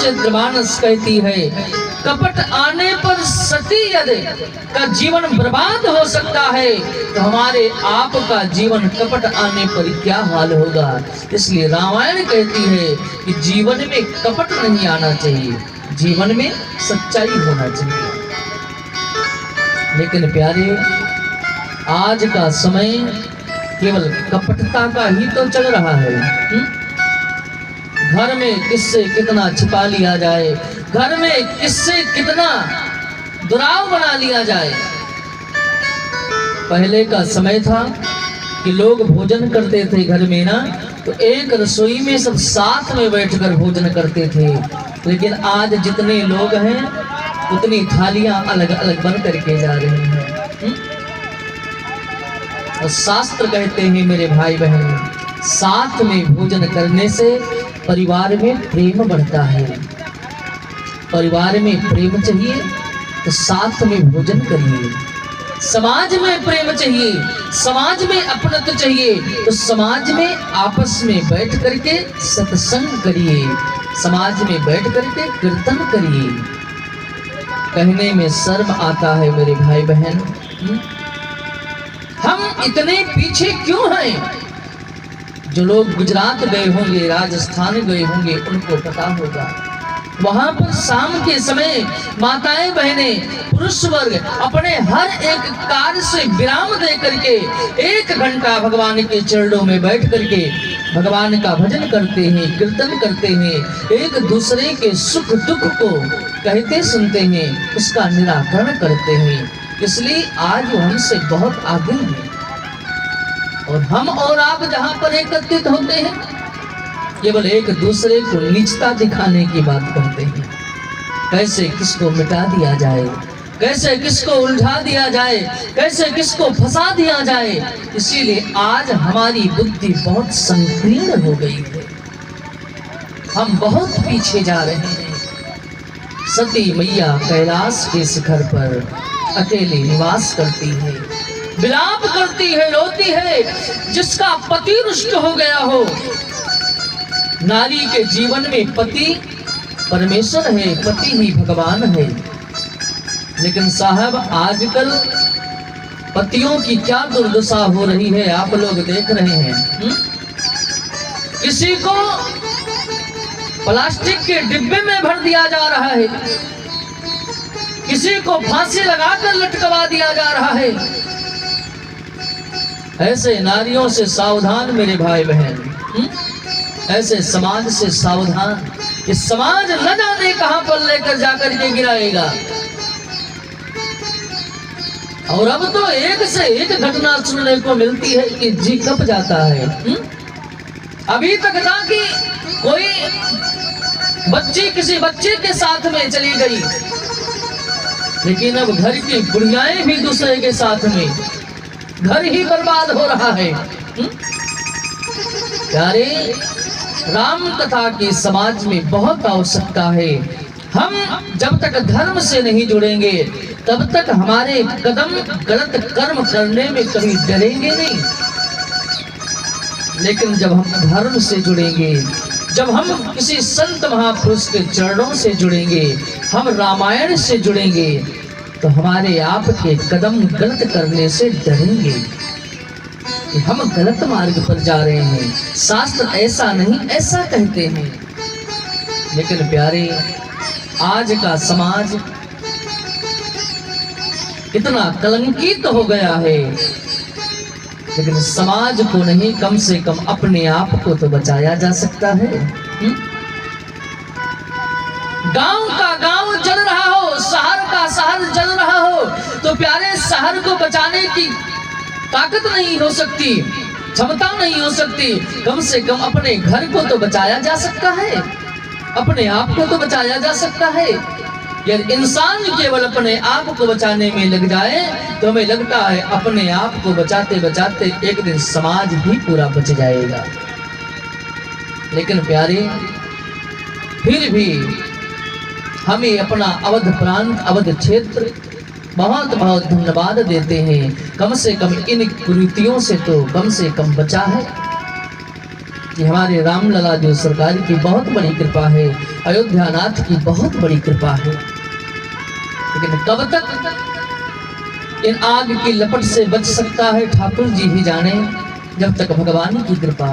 रामचंद्रमानस कहती है, कपट आने पर सती यदि का जीवन बर्बाद हो सकता है, तो हमारे आप का जीवन कपट आने पर क्या हाल होगा। इसलिए रामायण कहती है कि जीवन में कपट नहीं आना चाहिए, जीवन में सच्चाई होना चाहिए। लेकिन प्यारे, आज का समय केवल कपटता का ही तो चल रहा है। घर में किससे कितना छिपा लिया जाए, घर में किससे कितना दुराव बना लिया जाए। पहले का समय था कि लोग भोजन करते थे घर में ना, तो एक रसोई में सब साथ में बैठकर भोजन करते थे। लेकिन आज जितने लोग हैं उतनी थालियां अलग अलग बन करके जा रही हैं। और शास्त्र कहते हैं मेरे भाई बहन, साथ में भोजन करने से परिवार में प्रेम बढ़ता है। परिवार में प्रेम चाहिए तो साथ में भोजन करिए। समाज में प्रेम चाहिए, समाज में अपनत्व चाहिए, तो समाज में आपस में बैठ करके सत्संग करिए, समाज में बैठ करके कीर्तन करिए। कहने में शर्म आता है मेरे भाई बहन, हम इतने पीछे क्यों हैं। जो लोग गुजरात गए होंगे, राजस्थान गए होंगे, उनको पता होगा, वहां पर शाम के समय माताएं बहनें पुरुष वर्ग अपने हर एक कार्य से विराम दे करके 1 घंटा भगवान के चरणों में बैठ करके भगवान का भजन करते हैं, कीर्तन करते हैं, एक दूसरे के सुख दुख को कहते सुनते हैं, उसका निराकरण करते हैं। इसलिए आज वो हमसे बहुत आगे हैं। और हम और आप जहां पर एकत्रित होते हैं, केवल एक दूसरे को नीचता दिखाने की बात करते हैं। कैसे किसको मिटा दिया जाए, कैसे किसको उलझा दिया जाए, कैसे किसको फंसा दिया जाए। इसीलिए आज हमारी बुद्धि बहुत संकीर्ण हो गई है, हम बहुत पीछे जा रहे हैं। सती मैया कैलाश के शिखर पर अकेले निवास करती है, विलाप करती है, रोती है। जिसका पति रुष्ट हो गया हो, नारी के जीवन में पति परमेश्वर है, पति ही भगवान है। लेकिन साहब आजकल पतियों की क्या दुर्दशा हो रही है, आप लोग देख रहे हैं। किसी को प्लास्टिक के डिब्बे में भर दिया जा रहा है, किसी को फांसी लगाकर लटकवा दिया जा रहा है। ऐसे नारियों से सावधान मेरे भाई बहन, ऐसे समाज से सावधान। ये समाज न जाने कहां पर लेकर जाकर के गिराएगा। और अब तो एक से एक घटना सुनने को मिलती है कि जी कब जाता है। अभी तक था कि कोई बच्ची किसी बच्चे के साथ में चली गई, लेकिन अब घर की बुढ़ियाएं भी दूसरे के साथ में, घर ही बर्बाद हो रहा है। प्यारे, राम कथा की समाज में बहुत आवश्यकता है। हम जब तक धर्म से नहीं जुड़ेंगे तब तक हमारे कदम गलत कर्म करने में कभी डरेंगे नहीं। लेकिन जब हम धर्म से जुड़ेंगे, जब हम किसी संत महापुरुष के चरणों से जुड़ेंगे, हम रामायण से जुड़ेंगे, तो हमारे आप के कदम गलत करने से डरेंगे कि हम गलत मार्ग पर जा रहे हैं। शास्त्र ऐसा नहीं ऐसा कहते हैं। लेकिन प्यारे, आज का समाज इतना कलंकित हो गया है, लेकिन समाज को नहीं, कम से कम अपने आप को तो बचाया जा सकता है। गांव का गांव जल रहा हो, शहर का शहर जल रहा हो, तो प्यारे शहर को बचाने की ताकत नहीं हो सकती, क्षमता नहीं हो सकती। कम से कम अपने घर को तो बचाया जा सकता है, अपने आप को तो बचाया जा सकता है। यदि इंसान केवल अपने आप को बचाने में लग जाए तो हमें लगता है अपने आप को बचाते बचाते एक दिन समाज ही पूरा बच जाएगा। लेकिन प्यारे, फिर भी हमें अपना अवध प्रांत, अवध क्षेत्र बहुत बहुत धन्यवाद देते हैं। कम से कम इन कुरीतियों से तो कम से कम बचा है। कि हमारे रामलला जो सरकार की बहुत बड़ी कृपा है अयोध्यानाथ की बहुत बड़ी कृपा है। लेकिन कब तक इन आग की लपट से बच सकता है ठाकुर जी ही जाने, जब तक भगवान की कृपा